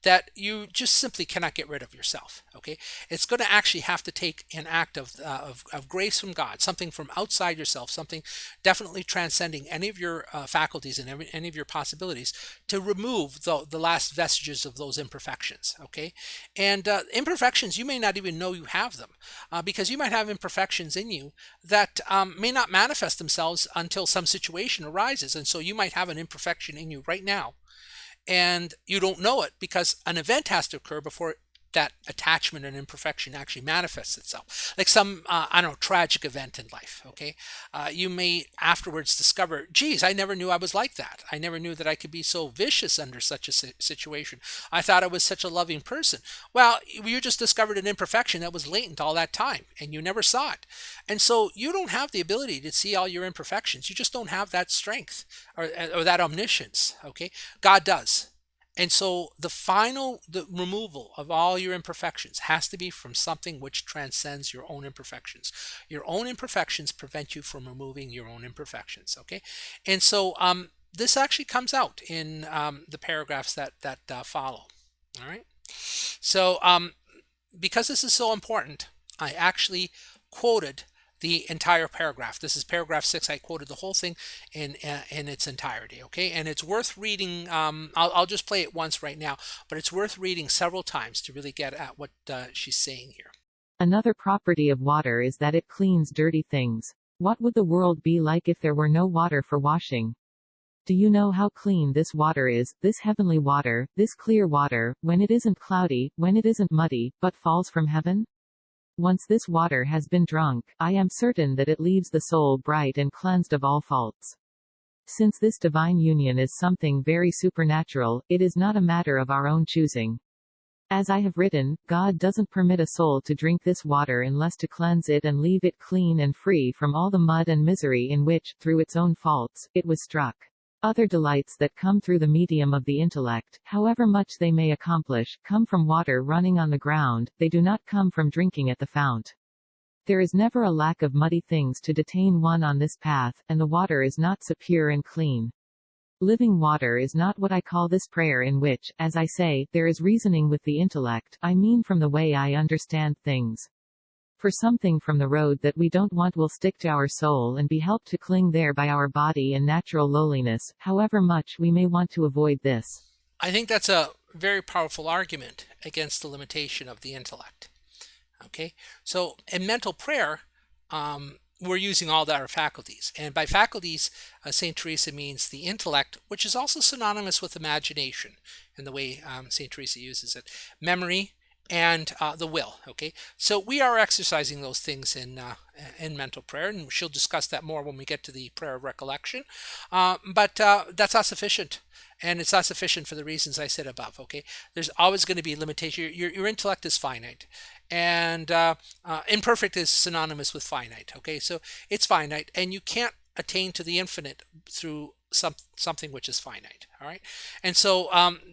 that you just simply cannot get rid of yourself. Okay, it's going to actually have to take an act of grace from God, something from outside yourself, something definitely transcending any of your faculties and any of your possibilities, to remove the last vestiges of those imperfections. Okay, and imperfections, you may not even know you have them, because you might have imperfections in you that may not manifest themselves until some situation arises, and so you might have an imperfection in you right now, and you don't know it because an event has to occur before that attachment and imperfection actually manifests itself, like some tragic event in life. Okay, you may afterwards discover, geez, I never knew I was like that. I never knew that I could be so vicious under such a situation. I thought I was such a loving person. Well, you just discovered an imperfection that was latent all that time, and you never saw it. And so you don't have the ability to see all your imperfections. You just don't have that strength or that omniscience. Okay, God does. And so the removal of all your imperfections has to be from something which transcends your own imperfections. Your own imperfections prevent you from removing your own imperfections. Okay, and so this actually comes out in the paragraphs that follow. All right. So because this is so important, I actually quoted the entire paragraph. This is paragraph 6. I quoted the whole thing in its entirety. Okay, and it's worth reading. I'll just play it once right now, but it's worth reading several times to really get at what she's saying here. Another property of water is that it cleans dirty things. What would the world be like if there were no water for washing? Do you know how clean this water is, this heavenly water, this clear water, when it isn't cloudy, when it isn't muddy, but falls from heaven? Once this water has been drunk, I am certain that it leaves the soul bright and cleansed of all faults. Since this divine union is something very supernatural, it is not a matter of our own choosing. As I have written, God doesn't permit a soul to drink this water unless to cleanse it and leave it clean and free from all the mud and misery in which, through its own faults, it was struck. Other delights that come through the medium of the intellect, however much they may accomplish, come from water running on the ground, they do not come from drinking at the fount. There is never a lack of muddy things to detain one on this path, and the water is not so pure and clean. Living water is not what I call this prayer, in which, as I say, there is reasoning with the intellect. I mean from the way I understand things. For something from the road that we don't want will stick to our soul and be helped to cling there by our body and natural lowliness, however much we may want to avoid this. I think that's a very powerful argument against the limitation of the intellect. Okay, so in mental prayer, we're using all our faculties. And by faculties, St. Teresa means the intellect, which is also synonymous with imagination in the way St. Teresa uses it, memory, and the will. Okay, so we are exercising those things in mental prayer, and she'll discuss that more when we get to the prayer of recollection. But that's not sufficient, and it's not sufficient for the reasons I said above. Okay, there's always going to be limitation. Your intellect is finite, and imperfect is synonymous with finite. Okay, so it's finite, and you can't attain to the infinite through something which is finite. All right, and so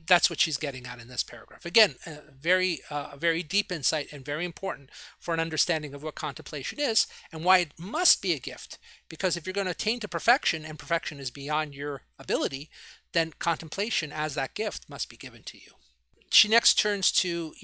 that's what she's getting at in this paragraph. Again, very deep insight and very important for an understanding of what contemplation is and why it must be a gift. Because if you're going to attain to perfection, and perfection is beyond your ability, then contemplation as that gift must be given to you. She next turns to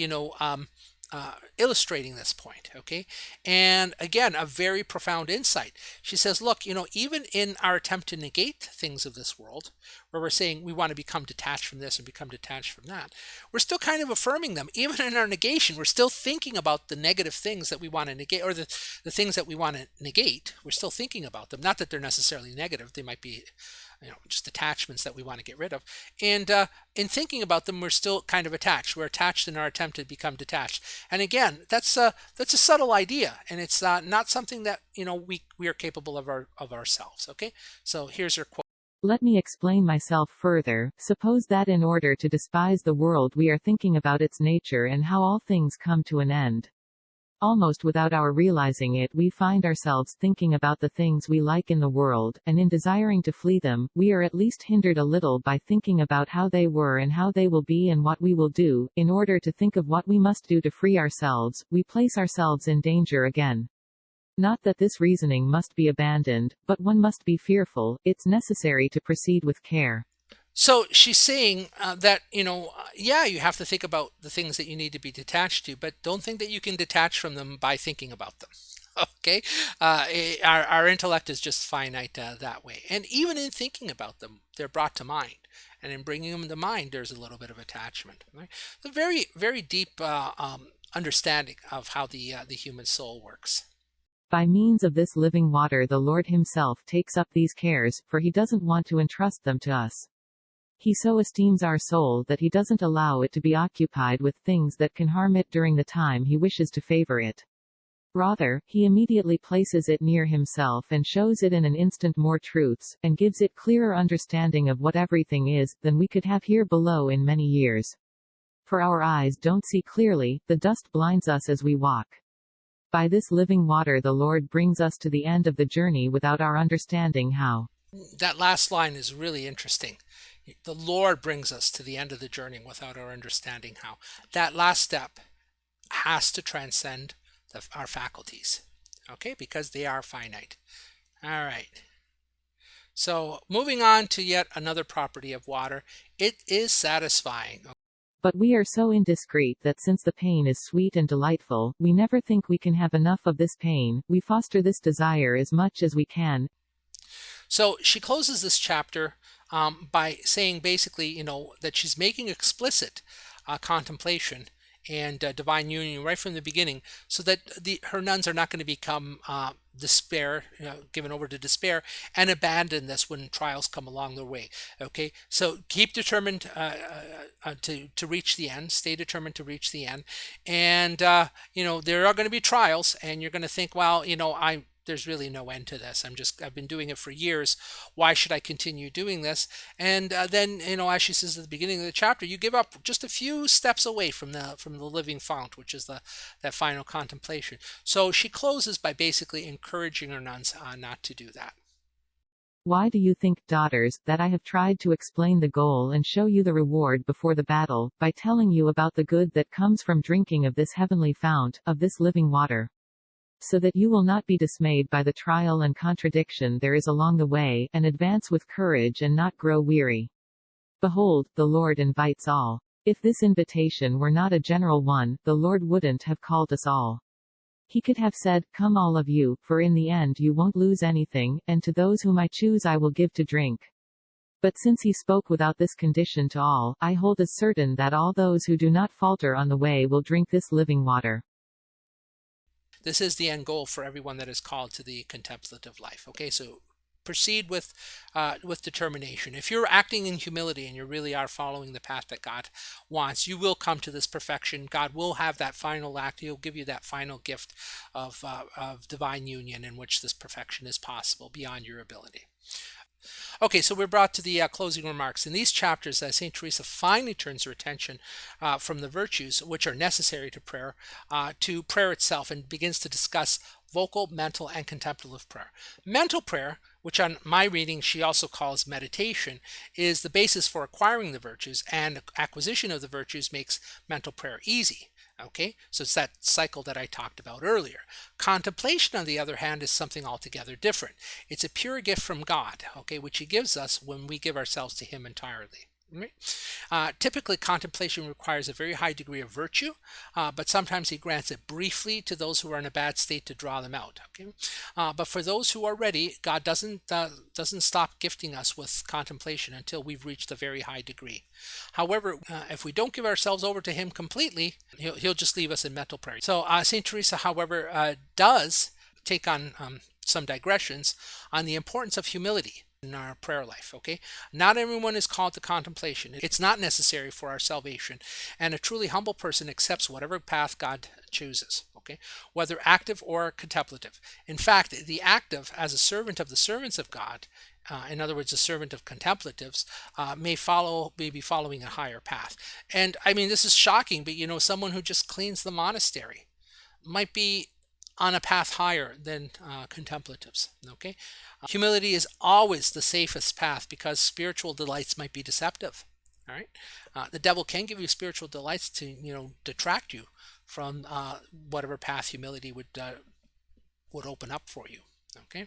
illustrating this point, okay? And again, a very profound insight. She says, look, even in our attempt to negate things of this world, where we're saying we want to become detached from this and become detached from that, we're still kind of affirming them. Even in our negation, we're still thinking about the negative things that we want to negate, or the things that we want to negate. We're still thinking about them. Not that they're necessarily negative. They might be just attachments that we want to get rid of. And in thinking about them, we're still kind of attached. We're attached in our attempt to become detached. And again, that's a subtle idea, and it's not something that we are capable of ourselves. Okay, so here's her quote. Let me explain myself further. Suppose that in order to despise the world we are thinking about its nature and how all things come to an end. Almost without our realizing it, we find ourselves thinking about the things we like in the world, and in desiring to flee them, we are at least hindered a little by thinking about how they were and how they will be and what we will do. In order to think of what we must do to free ourselves, we place ourselves in danger again. Not that this reasoning must be abandoned, but one must be fearful. It's necessary to proceed with care. So she's saying that, yeah, you have to think about the things that you need to be detached to, but don't think that you can detach from them by thinking about them. Okay? Our intellect is just finite that way. And even in thinking about them, they're brought to mind. And in bringing them to mind, there's a little bit of attachment. Right? It's a very, very deep understanding of how the human soul works. By means of this living water, the Lord himself takes up these cares, for he doesn't want to entrust them to us. He so esteems our soul that he doesn't allow it to be occupied with things that can harm it during the time he wishes to favor it. Rather, he immediately places it near himself and shows it in an instant more truths, and gives it clearer understanding of what everything is, than we could have here below in many years. For our eyes don't see clearly, the dust blinds us as we walk. By this living water the Lord brings us to the end of the journey without our understanding how. That last line is really interesting. The Lord brings us to the end of the journey without our understanding how. That last step has to transcend our faculties, okay, because they are finite. All right. So moving on to yet another property of water, it is satisfying. But we are so indiscreet that since the pain is sweet and delightful, we never think we can have enough of this pain. We foster this desire as much as we can. So she closes this chapter by saying basically, that she's making explicit contemplation and divine union right from the beginning, so that her nuns are not going to become given over to despair and abandon this when trials come along their way. Okay, so keep determined to reach the end. Stay determined to reach the end, and there are going to be trials, and you're going to think, well, there's really no end to this. I've been doing it for years. Why should I continue doing this? And then, as she says at the beginning of the chapter, you give up just a few steps away from the living fount, which is that final contemplation. So she closes by basically encouraging her nuns not to do that. Why do you think, daughters, that I have tried to explain the goal and show you the reward before the battle, by telling you about the good that comes from drinking of this heavenly fount, of this living water? so that you will not be dismayed by the trial and contradiction there is along the way, and advance with courage and not grow weary. Behold, the Lord invites all. If this invitation were not a general one, the Lord wouldn't have called us all. He could have said, "Come all of you, for in the end you won't lose anything, and to those whom I choose I will give to drink." But since he spoke without this condition to all, I hold as certain that all those who do not falter on the way will drink this living water. This is the end goal for everyone that is called to the contemplative life. Okay, so proceed with determination. If you're acting in humility and you really are following the path that God wants, you will come to this perfection. God will have that final act. He'll give you that final gift of divine union in which this perfection is possible beyond your ability. Okay, so we're brought to the closing remarks. In these chapters, St. Teresa finally turns her attention from the virtues which are necessary to prayer itself, and begins to discuss vocal, mental, and contemplative prayer. Mental prayer, which on my reading she also calls meditation, is the basis for acquiring the virtues, and acquisition of the virtues makes mental prayer easy. Okay, so it's that cycle that I talked about earlier. Contemplation, on the other hand, is something altogether different. It's a pure gift from God, okay, which He gives us when we give ourselves to Him entirely. Right? Typically, contemplation requires a very high degree of virtue, but sometimes He grants it briefly to those who are in a bad state to draw them out. Okay, but for those who are ready, God doesn't stop gifting us with contemplation until we've reached a very high degree. However, if we don't give ourselves over to Him completely, He'll just leave us in mental prayer. So Saint Teresa, however, does take on some digressions on the importance of humility in our prayer life. Okay, not everyone is called to contemplation. It's not necessary for our salvation, and a truly humble person accepts whatever path God chooses. Okay, whether active or contemplative. In fact, the active, as a servant of the servants of God, in other words, a servant of contemplatives, may be following a higher path. And I mean, this is shocking, but someone who just cleans the monastery might be on a path higher than contemplatives. Okay, humility is always the safest path because spiritual delights might be deceptive. All right, the devil can give you spiritual delights to detract you from whatever path humility would open up for you. Okay,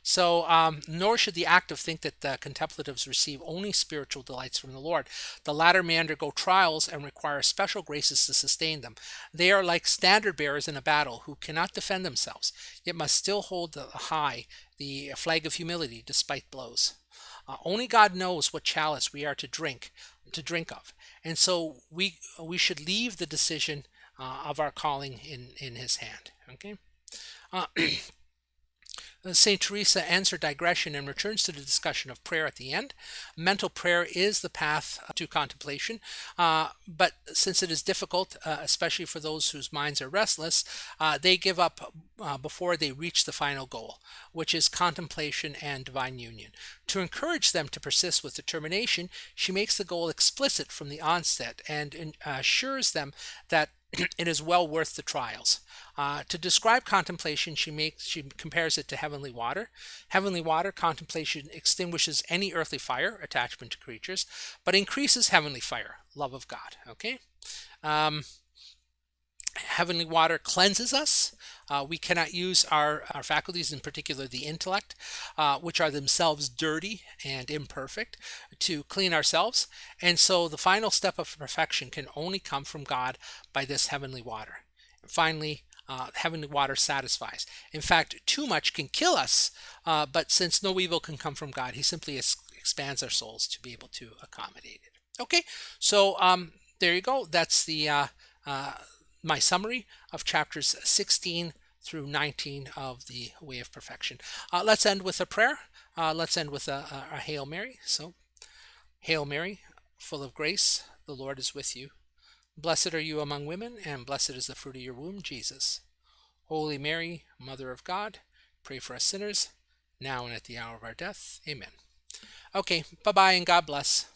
so nor should the active think that the contemplatives receive only spiritual delights from the Lord. The latter may undergo trials and require special graces to sustain them. They are like standard bearers in a battle who cannot defend themselves, yet must still hold high the flag of humility despite blows. Only God knows what chalice we are to drink of, and so we should leave the decision of our calling in His hand. Okay. St. Teresa ends her digression and returns to the discussion of prayer at the end. Mental prayer is the path to contemplation, but since it is difficult, especially for those whose minds are restless, they give up before they reach the final goal, which is contemplation and divine union. To encourage them to persist with determination, she makes the goal explicit from the onset and assures them that it is well worth the trials. To describe contemplation, she compares it to heavenly water. Heavenly water, contemplation, extinguishes any earthly fire, attachment to creatures, but increases heavenly fire, love of God. Okay. Heavenly water cleanses us. We cannot use our faculties, in particular the intellect, which are themselves dirty and imperfect, to clean ourselves. And so the final step of perfection can only come from God by this heavenly water. And finally, heavenly water satisfies. In fact, too much can kill us, but since no evil can come from God, He simply expands our souls to be able to accommodate it. Okay, so there you go. That's my summary of chapters 16 through 19 of the Way of Perfection. Let's end with a prayer. Let's end with a Hail Mary. So, Hail Mary, full of grace, the Lord is with you. Blessed are you among women, and blessed is the fruit of your womb, Jesus. Holy Mary, Mother of God, pray for us sinners, now and at the hour of our death. Amen. Okay, bye-bye and God bless.